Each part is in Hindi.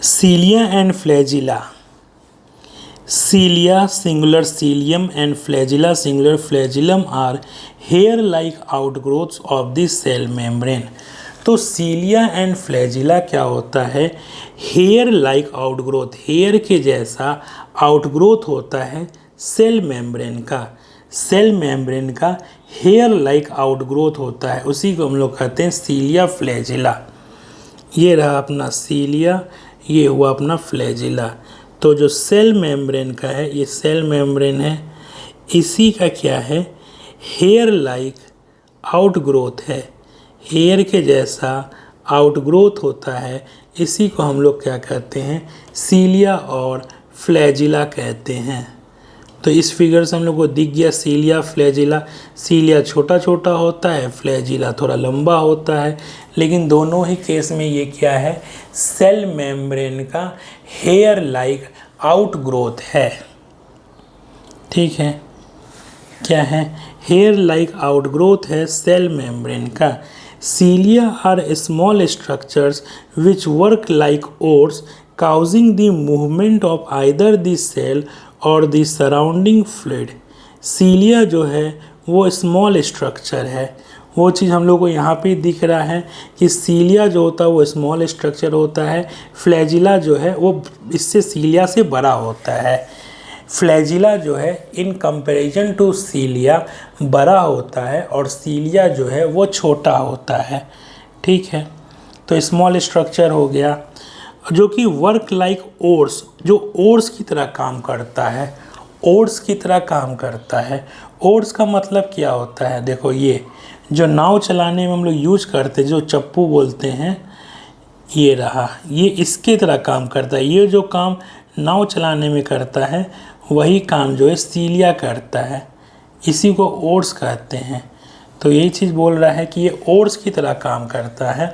Cilia and flagella. Cilia singular cilium and flagella singular flagellum are hair-like outgrowths of the cell membrane. तो सीलिया एंड फ्लैजिला क्या होता है? हेयर लाइक आउटग्रोथ, हेयर के जैसा आउटग्रोथ होता है सेल मेम्ब्रेन का। सेल मेम्ब्रेन का हेयर लाइक आउटग्रोथ होता है, उसी को हम लोग कहते हैं सीलिया फ्लैजिला। ये रहा अपना सीलिया, ये हुआ अपना फ्लैजिला। तो जो सेल मेम्ब्रेन का है, ये सेल मेम्ब्रेन है, इसी का क्या है? हेयर लाइक आउटग्रोथ है, हेयर के जैसा आउटग्रोथ होता है, इसी को हम लोग क्या कहते हैं? सीलिया और फ्लैजिला कहते हैं। तो इस फिगर से हम लोग को दिख गया सीलिया फ्लैजिला। सीलिया छोटा छोटा होता है, फ्लैजिला थोड़ा लंबा होता है, लेकिन दोनों ही केस में ये क्या है? सेल मेम्ब्रेन का हेयर लाइक आउटग्रोथ है। ठीक है, क्या है? हेयर लाइक आउटग्रोथ है सेल मेम्ब्रेन का। Cilia are small structures which work like oars causing the movement of either the cell और दी सराउंडिंग फ्लूइड। सीलिया जो है वो स्मॉल स्ट्रक्चर है, वो चीज़ हम लोग को यहाँ पे दिख रहा है कि सीलिया जो होता है वो स्मॉल स्ट्रक्चर होता है, फ्लैजिला जो है वो इससे सीलिया से बड़ा होता है। फ्लैजिला जो है इन कंपैरिजन टू सीलिया बड़ा होता है और सीलिया जो है वो छोटा होता है। ठीक है, तो स्मॉल स्ट्रक्चर हो गया जो कि वर्क लाइक ओर्स, जो ओर्स की तरह काम करता है, ओर्स की तरह काम करता है। ओर्स का मतलब क्या होता है? देखो, ये जो नाव चलाने में हम लोग यूज करते हैं, जो चप्पू बोलते हैं, ये रहा, ये इसके तरह काम करता है। ये जो काम नाव चलाने में करता है वही काम जो है सीलिया करता है, इसी को ओर्स कहते हैं। तो यही चीज़ बोल रहा है कि ये ओर्स की तरह काम करता है।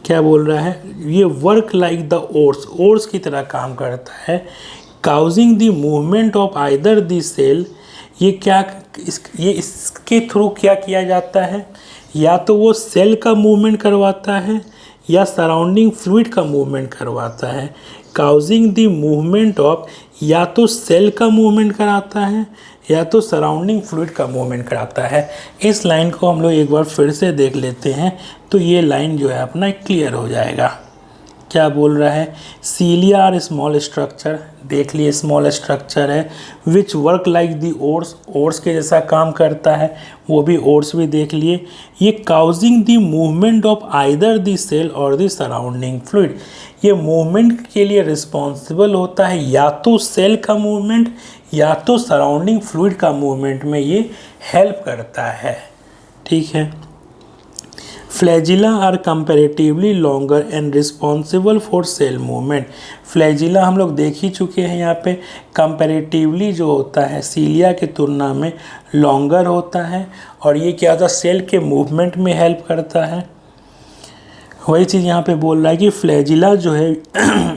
क्या बोल रहा है? ये work like the oars, oars की तरह काम करता है। Causing the movement of either the cell, ये क्या ये इसके थ्रू क्या किया जाता है? या तो वो सेल का मूवमेंट करवाता है या सराउंडिंग फ्लूइड का मूवमेंट करवाता है। काउजिंग द मूवमेंट ऑफ, या तो सेल का मूवमेंट कराता है या तो सराउंडिंग फ्लूइड का मूवमेंट कराता है। इस लाइन को हम लोग एक बार फिर से देख लेते हैं तो ये लाइन जो है अपना क्लियर हो जाएगा। क्या बोल रहा है? सीलिया आर स्मॉल स्ट्रक्चर, देख लिए स्मॉल स्ट्रक्चर है, विच work like the ores, ores के जैसा काम करता है, वो भी ओर्स भी देख लिए। ये causing the movement of either the cell और दी सराउंडिंग फ्लूइड, ये मूवमेंट के लिए रिस्पॉन्सिबल होता है, या तो सेल का मूवमेंट या तो सराउंडिंग फ्लूइड का मूवमेंट में ये हेल्प करता है। ठीक है। Flagella are comparatively longer and responsible for cell movement. Flagella हम लोग देख ही चुके हैं, यहाँ पे कंपैरेटिवली जो होता है सीलिया के तुलना में लॉन्गर होता है और ये क्या होता है? सेल के मूवमेंट में हेल्प करता है। वही चीज़ यहाँ पे बोल रहा है कि फ्लैजिला जो है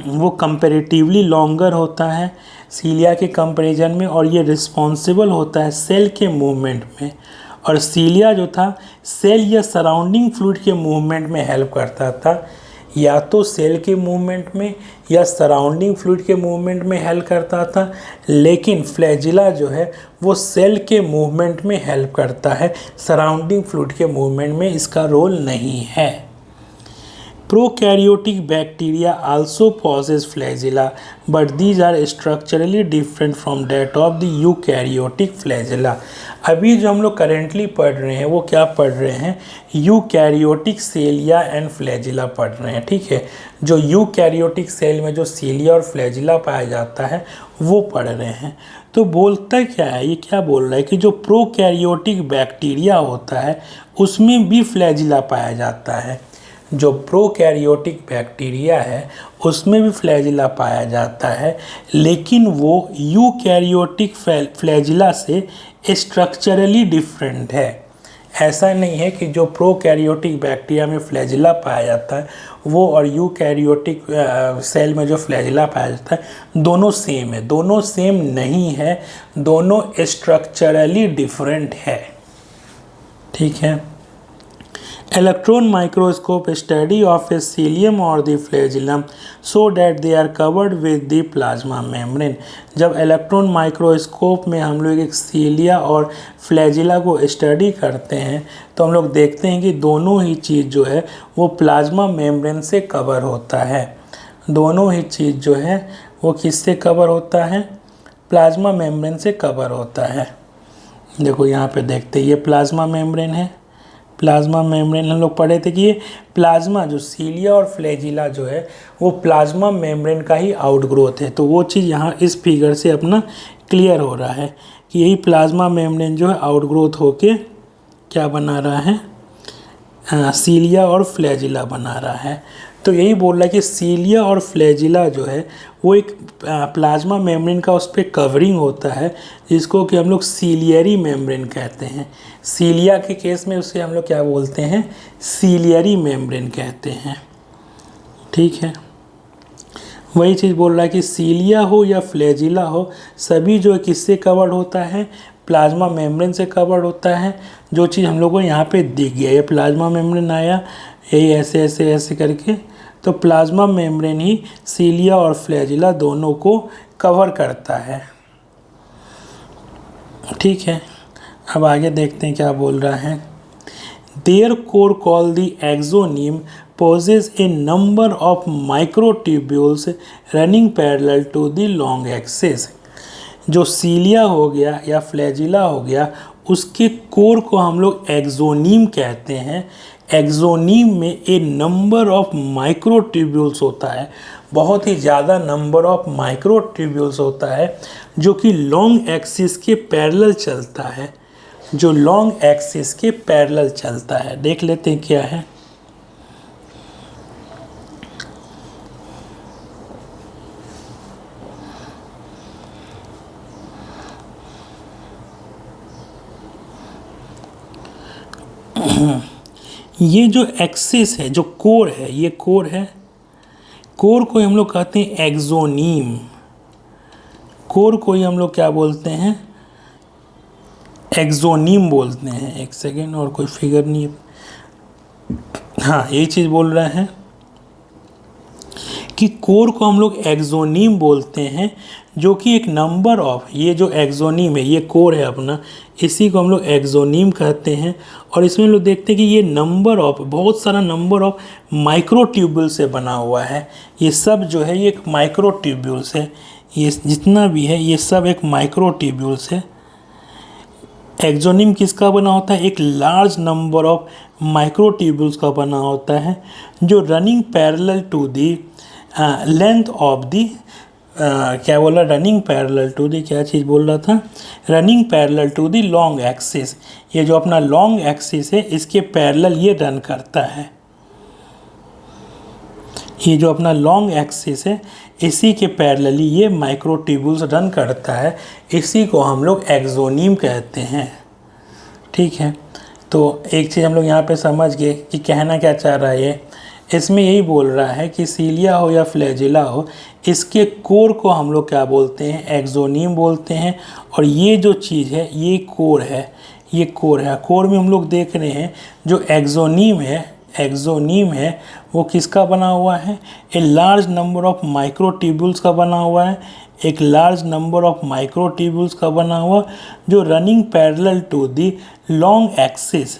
वो कंपैरेटिवली लॉन्गर होता है सीलिया के कंपैरिजन में और ये रिस्पॉन्सिबल होता है सेल के मूवमेंट में, और सीलिया जो था सेल या सराउंडिंग फ्लूइड के मूवमेंट में हेल्प करता था, या तो सेल के मूवमेंट में या सराउंडिंग फ्लूइड के मूवमेंट में हेल्प करता था। लेकिन फ्लैजिला जो है वो सेल के मूवमेंट में हेल्प करता है, सराउंडिंग फ्लूइड के मूवमेंट में इसका रोल नहीं है। Prokaryotic bacteria also possess flagella, but these are structurally different from that of the eukaryotic flagella. अभी जो हम लोग करेंटली पढ़ रहे हैं वो क्या पढ़ रहे हैं? यूकैरियोटिक सेलिया एंड फ्लैजिला पढ़ रहे हैं। ठीक है, जो यूकैरियोटिक सेल में जो सीलिया और फ्लैजिला पाया जाता है वो पढ़ रहे हैं। तो बोलता क्या है? ये क्या बोल रहा है कि जो प्रोकैरियोटिक बैक्टीरिया होता है उसमें भी फ्लैजिला पाया जाता है। जो प्रोकैरियोटिक बैक्टीरिया है उसमें भी फ्लैजिला पाया जाता है, लेकिन वो यूकैरियोटिक फ्लैजिला से स्ट्रक्चरली डिफरेंट है। ऐसा नहीं है कि जो प्रोकैरियोटिक बैक्टीरिया में फ्लैजिला पाया जाता है वो और यूकैरियोटिक सेल में जो फ्लैजिला पाया जाता है दोनों सेम है। दोनों सेम नहीं है, दोनों स्ट्रक्चरली डिफरेंट है। ठीक है। Electron microscope study of a cilium or the flagellum so that they are covered with the plasma membrane। जब इलेक्ट्रॉन माइक्रोस्कोप में हम लोग एक सीलिया और फ्लैजिला को स्टडी करते हैं तो हम लोग देखते हैं कि दोनों ही चीज़ जो है वो प्लाज्मा मेम्ब्रेन से कवर होता है। दोनों ही चीज़ जो है वो किससे कवर होता है? प्लाज्मा मेम्ब्रेन से कवर होता है। देखो यहाँ पे देखते हैं, ये प्लाज्मा मेम्ब्रेन है। प्लाज्मा मेम्ब्रेन हम लोग पढ़े थे कि ये प्लाज्मा जो सीलिया और फ्लैजिला जो है वो प्लाज्मा मेम्ब्रेन का ही आउटग्रोथ है। तो वो चीज़ यहाँ इस फिगर से अपना क्लियर हो रहा है कि यही प्लाज्मा मेम्ब्रेन जो है आउटग्रोथ होके क्या बना रहा है? सीलिया और फ्लैजिला बना रहा है। तो यही बोल रहा है कि सीलिया और फ्लैजिला जो है वो एक प्लाज्मा मेम्ब्रेन का उस पर कवरिंग होता है जिसको कि हम लोग सीलियरी मेम्ब्रेन कहते हैं। सीलिया के केस में उसे हम लोग क्या बोलते हैं? सीलियरी मेम्ब्रेन कहते हैं। ठीक है, वही चीज़ बोल रहा है कि सीलिया हो या फ्लैजिला हो सभी जो है किससे कवर्ड होता है? प्लाज्मा मेम्ब्रेन से कवर्ड होता है। जो चीज़ हम लोग को यहाँ पे दिख गया, ये प्लाज्मा मेम्ब्रेन आया, यही ऐसे ऐसे ऐसे करके, तो प्लाज्मा मेम्ब्रेन ही सीलिया और फ्लैजिला दोनों को कवर करता है। ठीक है, अब आगे देखते हैं क्या बोल रहा है। Their core call the axoneme possess a number of microtubules running parallel to the long axis. जो सीलिया हो गया या फ्लैजिला हो गया उसके कोर को हम लोग एक्सोनीम कहते हैं। एक्सोनीम में ए नंबर ऑफ माइक्रोट्यूब्यूल्स होता है, बहुत ही ज़्यादा नंबर ऑफ माइक्रोट्यूब्यूल्स होता है जो कि लॉन्ग एक्सिस के पैरेलल चलता है। जो लॉन्ग एक्सिस के पैरेलल चलता है, देख लेते हैं क्या है। ये जो एक्सिस है, जो कोर है, ये कोर है। कोर को हम लोग कहते हैं एक्सोनीम। कोर को ही हम लोग क्या बोलते हैं? एक्सोनीम बोलते हैं। एक सेकेंड, और कोई फिगर नहीं है। हाँ, यही चीज़ बोल रहा है कि कोर को हम लोग एक्सोनीम बोलते हैं जो कि एक नंबर ऑफ, ये जो एक्सोनीम है, ये कोर है अपना, इसी को हम लोग एक्सोनीम कहते हैं। और इसमें लोग देखते हैं कि ये नंबर ऑफ, बहुत सारा नंबर ऑफ माइक्रोट्यूब्यूल से बना हुआ है। ये सब जो है ये एक माइक्रोट्यूब्यूल्स है। ये जितना भी है ये सब एक माइक्रोट्यूब्यूल्स है। एक्सोनीम किसका बना होता है? एक लार्ज नंबर ऑफ माइक्रोट्यूब्यूल्स का बना होता है जो running parallel to the length of the क्या बोला? रनिंग पैरेलल टू दी, क्या चीज़ बोल रहा था? Running parallel to the long axis. ये जो अपना लॉन्ग एक्सिस है इसके पैरेलल ये रन करता है। ये जो अपना लॉन्ग एक्सिस है इसी के पैरेलली ये माइक्रोट्यूब्यूल्स रन करता है। इसी को हम लोग एक्सोनीम कहते हैं। ठीक है, तो एक चीज़ हम लोग यहाँ पे समझ गए कि कहना क्या चाह रहा है ये। इसमें यही बोल रहा है कि सीलिया हो या फ्लैजिला हो, इसके कोर को हम लोग क्या बोलते हैं? एक्सोनीम बोलते हैं। और ये जो चीज़ है ये कोर है, ये कोर है। कोर में हम लोग देख रहे हैं जो एक्सोनीम है, एक्सोनीम है वो किसका बना हुआ है? ए लार्ज नंबर ऑफ माइक्रोट्यूब्यूल्स का बना हुआ है। एक लार्ज नंबर ऑफ माइक्रोट्यूब्यूल्स का बना हुआ जो running parallel to the long axis,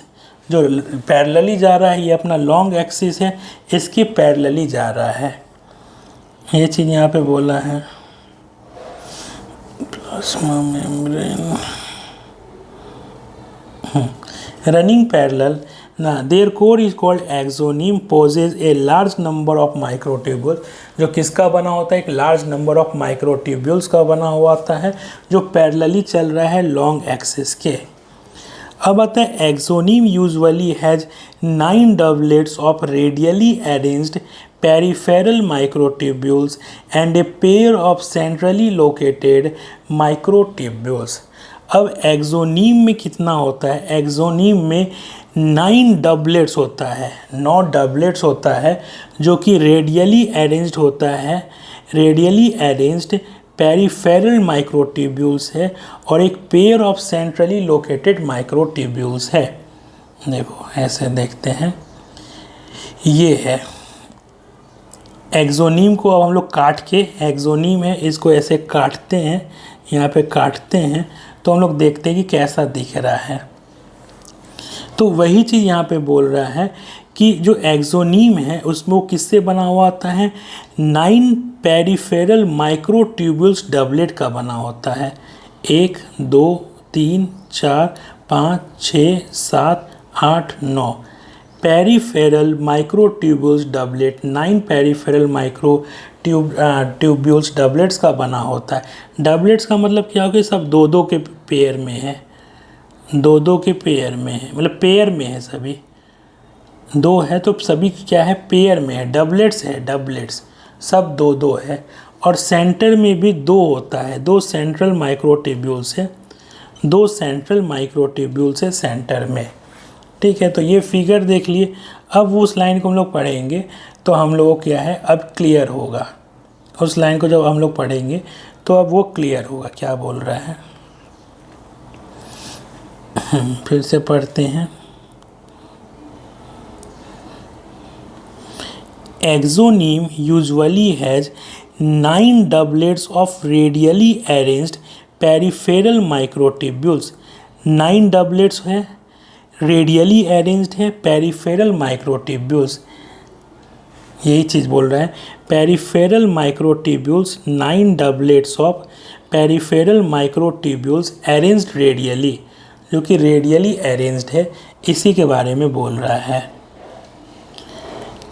जो पैरेलली जा रहा है, ये अपना लॉन्ग एक्सिस है, इसके पैरेलली जा रहा है। ये चीज़ यहाँ पे बोला है। प्लाज्मा मेम्ब्रेन रनिंग पैरेलल ना, their core is called axoneme possesses a large number of microtubules. जो किसका बना होता है? एक लार्ज नंबर ऑफ माइक्रोट्यूब्यूल्स का बना हुआ होता है जो पैरेलली चल रहा है लॉन्ग एक्सिस के। अब आता है axoneme usually has 9 doublets of radially arranged peripheral microtubules and a pair of centrally located microtubules। अब एक्सोनीम में कितना होता है? एक्सोनीम में 9 डबलेट्स होता है, 9 डबलेट्स होता है जो कि रेडियली अरेंज्ड होता है। रेडियली अरेंज्ड पेरिफेरल माइक्रोट्यूब्यूल्स है और एक pair of centrally located microtubules है। देखो ऐसे देखते हैं, ये है एक्सोनीम को अब हम लोग काट के, एक्सोनीम है इसको ऐसे काटते हैं, यहाँ पे काटते हैं तो हम लोग देखते हैं कि कैसा दिख रहा है। तो वही चीज़ यहाँ पे बोल रहा है कि जो एक्सोनीम है उसमें वो किससे बना हुआ होता है, 9 पेरिफेरल माइक्रोट्यूब्यूल्स डबलेट का बना होता है। 1 2 3 4 5 6 7 8 9 peripheral microtubules doublet, 9 peripheral tubules doublets का बना होता है। डबलेट्स का मतलब क्या हो गया, सब दो दो के पेयर में है, दो दो के पेयर में है, मतलब पेयर में है, सभी दो है तो सभी क्या है, पेयर में है। डबलेट्स है, डबलेट्स सब दो दो है। और सेंटर में भी दो होता है, दो सेंट्रल माइक्रोट्यूब्यूल्स है, दो सेंट्रल माइक्रोट्यूब्यूल्स है सेंटर में। ठीक है, तो ये फिगर देख लिए। अब उस लाइन को हम लोग पढ़ेंगे तो हम लोगों को क्या है, अब क्लियर होगा। उस लाइन को जब हम लोग पढ़ेंगे तो अब वो क्लियर होगा क्या बोल रहा है। फिर से पढ़ते हैं। Axoneme usually has 9 doublets of radially arranged peripheral microtubules। 9 doublets है, रेडियली अरेंज्ड है पेरिफेरल माइक्रोट्यूब्यूल्स, यही चीज़ बोल रहा है। Peripheral microtubules, 9 doublets of peripheral microtubules arranged radially, जो कि रेडियली अरेंज्ड है, इसी के बारे में बोल रहा है।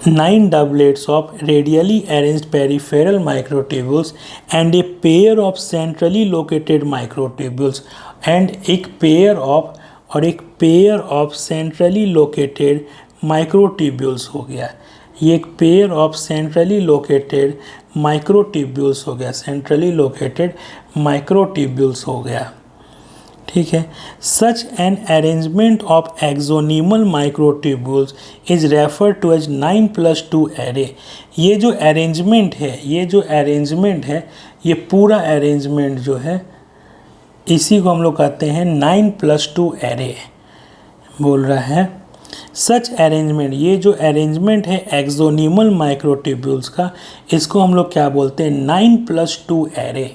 9 doublets of radially arranged peripheral microtubules and a pair of centrally located microtubules, and एक pair of centrally located microtubules हो गया। ये एक pair of centrally located microtubules हो गया, सेंट्रली लोकेटेड माइक्रोट्यूब्यूल्स हो गया। ठीक है, such an arrangement of axonemal microtubules is refer to as 9+2 array. ये जो अरेंजमेंट है, ये पूरा अरेंजमेंट जो है, इसी को हम लोग कहते हैं 9+2 एरे बोल रहा है। सच अरेंजमेंट, ये जो अरेंजमेंट है एक्सोनीमल माइक्रोट्यूब्यूल्स का, इसको हम लोग क्या बोलते हैं, 9+2 एरे।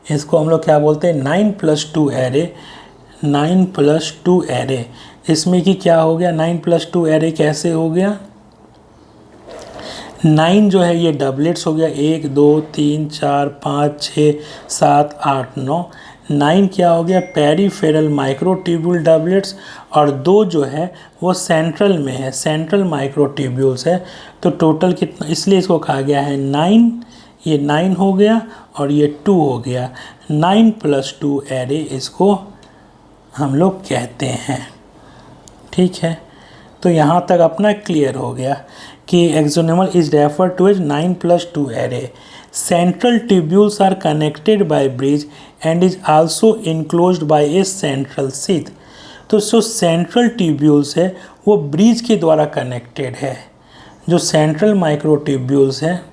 इसको हम लोग क्या बोलते हैं, 9+2 एरे। 9+2 एरे, इसमें कि क्या हो गया, 9+2 एरे कैसे हो गया, 9 जो है ये डबलेट्स हो गया, 1 2 3 4 5 6 7 8 9। 9 क्या हो गया, पेरीफेरल माइक्रोट्यूब्यूल डबलेट्स, और 2 जो है वो सेंट्रल में है, सेंट्रल माइक्रोट्यूब्यूल्स है। तो टोटल कितना, इसलिए इसको कहा गया है 9, ये 9 हो गया और ये 2 हो गया। 9+2 एरे इसको हम लोग कहते हैं। ठीक है, तो यहाँ तक अपना क्लियर हो गया कि axonemal is refer to as 9+2 array. Central tubules are connected by bridge and is also enclosed by a central sheath. तो जो सेंट्रल ट्यूब्यूल्स है वो ब्रिज के द्वारा कनेक्टेड है। जो सेंट्रल माइक्रोट्यूब्यूल्स है,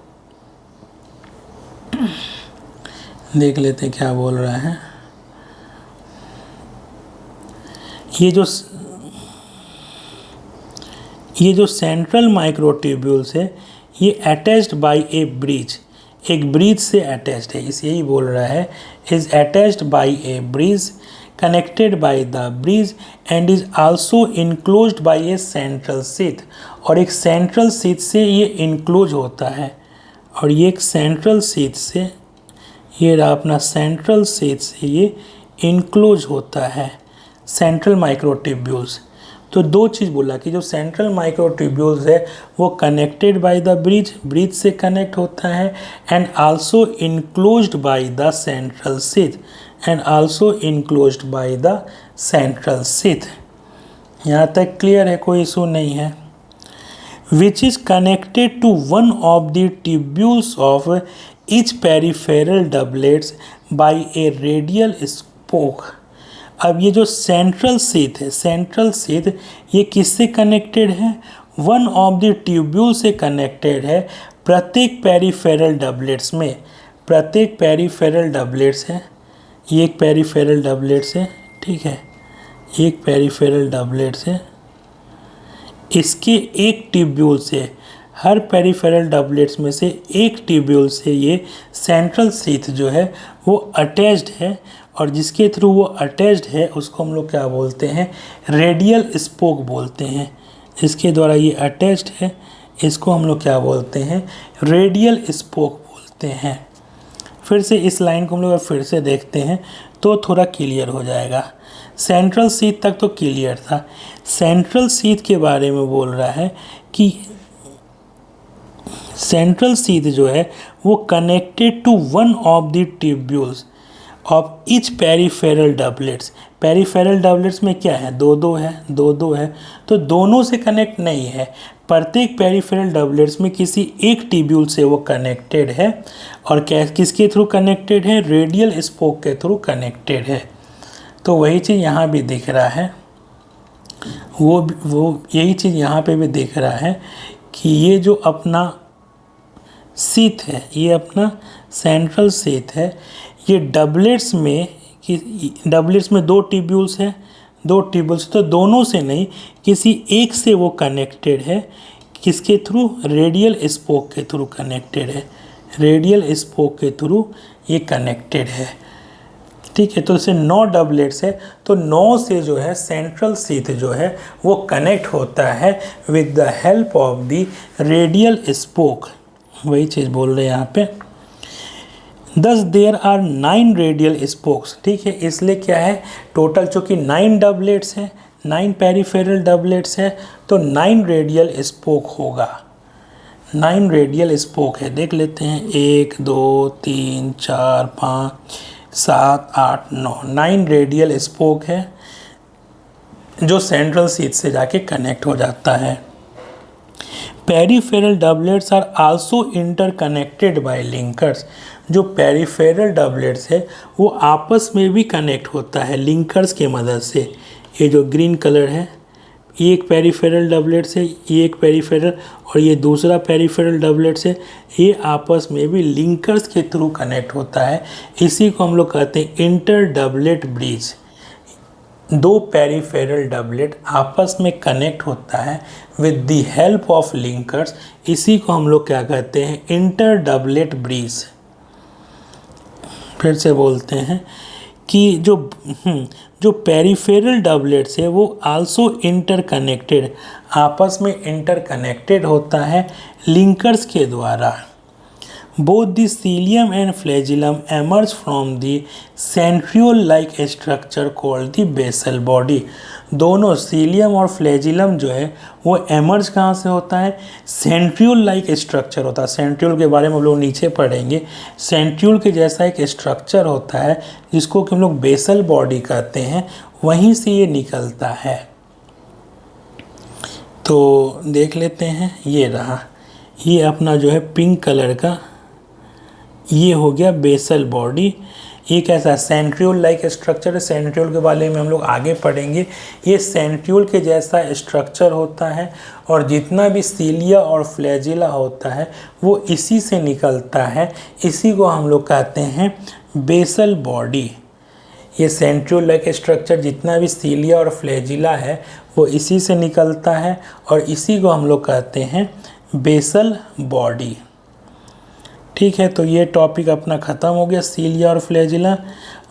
देख लेते हैं क्या बोल रहा है। ये जो सेंट्रल माइक्रोट्यूब्यूल्स है, ये अटैच्ड बाय ए ब्रिज, एक ब्रिज से अटैच्ड है, इस यही बोल रहा है, is attached bye A bridge, connected by the bridge and is also enclosed by a central sheath. और एक सेंट्रल सीथ से ये इनक्लोज होता है, और ये एक सेंट्रल सीथ से, ये रहा अपना सेंट्रल सीथ से ये इनक्लोज होता है सेंट्रल माइक्रोट्यूब्यूल्स। तो 2 चीज़ बोला कि जो सेंट्रल माइक्रोट्यूब्यूल्स है वो connected by the bridge, bridge से कनेक्ट होता है, and also enclosed by the central sheath, and also enclosed by the central sheath. यहाँ तक क्लियर है, कोई इशू नहीं है। Which is connected to one of the tubules of each peripheral doublets by a radial spoke। अब ये जो सेंट्रल सीथ है, सेंट्रल सीथ ये किससे कनेक्टेड है, वन ऑफ द ट्यूब्यूल से कनेक्टेड है प्रत्येक पेरीफेरल डबलेट्स में। प्रत्येक पेरीफेरल डबलेट्स है, ये एक पेरीफेरल डबलेट्स है, ठीक है, एक पेरीफेरल डबलेट्स है, इसके एक ट्यूब्यूल से, हर पेरिफेरल डबलेट्स में से एक ट्यूब्यूल से ये सेंट्रल शीथ जो है वो अटैच्ड है, और जिसके थ्रू वो अटैच्ड है उसको हम लोग क्या बोलते हैं, रेडियल स्पोक बोलते हैं। इसके द्वारा ये अटैच्ड है, इसको हम लोग क्या बोलते हैं, रेडियल स्पोक बोलते हैं। फिर से इस लाइन को हम लोग फिर से देखते हैं तो थोड़ा क्लियर हो जाएगा। सेंट्रल शीथ तक तो क्लियर था, सेंट्रल शीथ के बारे में बोल रहा है कि सेंट्रल शीथ जो है वो connected to one of the tubules of each peripheral doublets. Peripheral doublets में क्या है, दो दो है, तो दोनों से कनेक्ट नहीं है, प्रत्येक पेरिफेरल डबलेट्स में किसी एक ट्यूब्यूल से वो कनेक्टेड है। और किसके थ्रू कनेक्टेड है, रेडियल स्पोक के थ्रू कनेक्टेड है। तो वही चीज़ यहाँ भी दिख रहा है, वो यही चीज़ यहाँ पे भी दिख रहा है कि ये जो अपना शीथ है, ये अपना सेंट्रल शीथ है, ये डबलेट्स में दो ट्यूब्यूल्स हैं, दो ट्यूब्यूल्स, तो दोनों से नहीं, किसी एक से वो कनेक्टेड है। किसके थ्रू, रेडियल स्पोक के थ्रू कनेक्टेड है, रेडियल स्पोक के थ्रू ये कनेक्टेड है। ठीक है, तो जैसे 9 डबलेट्स है तो 9 से जो है सेंट्रल शीथ जो है वो कनेक्ट होता है with the help of the radial spoke. वही चीज़ बोल रहे हैं यहाँ पे। Thus there are 9 radial spokes. ठीक है, इसलिए क्या है, टोटल चूँकि 9 डबलेट्स हैं, 9 पेरिफेरल डबलेट्स है, तो 9 रेडियल स्पोक होगा। 9 रेडियल स्पोक है, देख लेते हैं, 1 2 3 4 5 7 8 9, 9 रेडियल स्पोक है जो सेंट्रल शीथ से जाके कनेक्ट हो जाता है। Peripheral doublets are also interconnected by linkers. जो पेरिफेरल डबलेट्स है वो आपस में भी कनेक्ट होता है लिंकर्स के मदद से। ये जो ग्रीन कलर है, ये एक पेरिफेरल डबलेट्स है, ये एक पेरिफेरल, और ये दूसरा पेरिफेरल डबलेट्स है, ये आपस में भी लिंकर्स के थ्रू कनेक्ट होता है। इसी को हम लोग कहते हैं इंटर डबलेट ब्रिज। दो पेरिफेरल डबलेट आपस में कनेक्ट होता है with the help of linkers, इसी को हम लोग क्या कहते हैं, इंटर डबलेट ब्रिज। फिर से बोलते हैं कि जो पेरिफेरल डबलेट्स है वो आल्सो इंटरकनेक्टेड, आपस में इंटरकनेक्टेड होता है लिंकर्स के द्वारा। Both the cilium and flagellum emerge from the centriole-like structure called the basal body। दोनों सीलियम और फ्लैजिलम जो है वो एमर्ज कहाँ से होता है, सेंट्रियोल लाइक स्ट्रक्चर होता है। सेंट्रियोल के बारे में हम लोग नीचे पढ़ेंगे। सेंट्रियोल के जैसा एक स्ट्रक्चर होता है जिसको कि हम लोग बेसल बॉडी कहते हैं, वहीं से ये निकलता है। तो देख लेते हैं, ये रहा, ये अपना जो है पिंक कलर का, ये हो गया बेसल बॉडी। ये कैसा सेंट्रियोल लाइक स्ट्रक्चर है, सेंट्रियोल के बारे में हम लोग आगे पढ़ेंगे। ये सेंट्रियोल के जैसा स्ट्रक्चर होता है और जितना भी सीलिया और फ्लैजिला होता है वो इसी से निकलता है, इसी को हम लोग कहते हैं बेसल बॉडी। ये सेंट्रियोल लाइक स्ट्रक्चर जितना भी सीलिया और फ्लैजिला है वो इसी से निकलता है और इसी को हम लोग कहते हैं बेसल बॉडी। ठीक है, तो ये टॉपिक अपना ख़त्म हो गया, सीलिया और फ्लैजिला,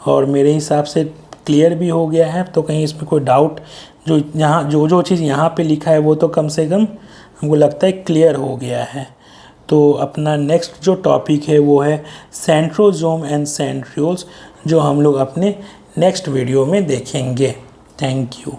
और मेरे हिसाब से क्लियर भी हो गया है। तो कहीं इसमें कोई डाउट, जो चीज़ यहाँ पे लिखा है वो तो कम से कम हमको लगता है क्लियर हो गया है। तो अपना नेक्स्ट जो टॉपिक है वो है सेंट्रोजोम एंड सेंट्रियोल्स, जो हम लोग अपने नेक्स्ट वीडियो में देखेंगे। Thank you.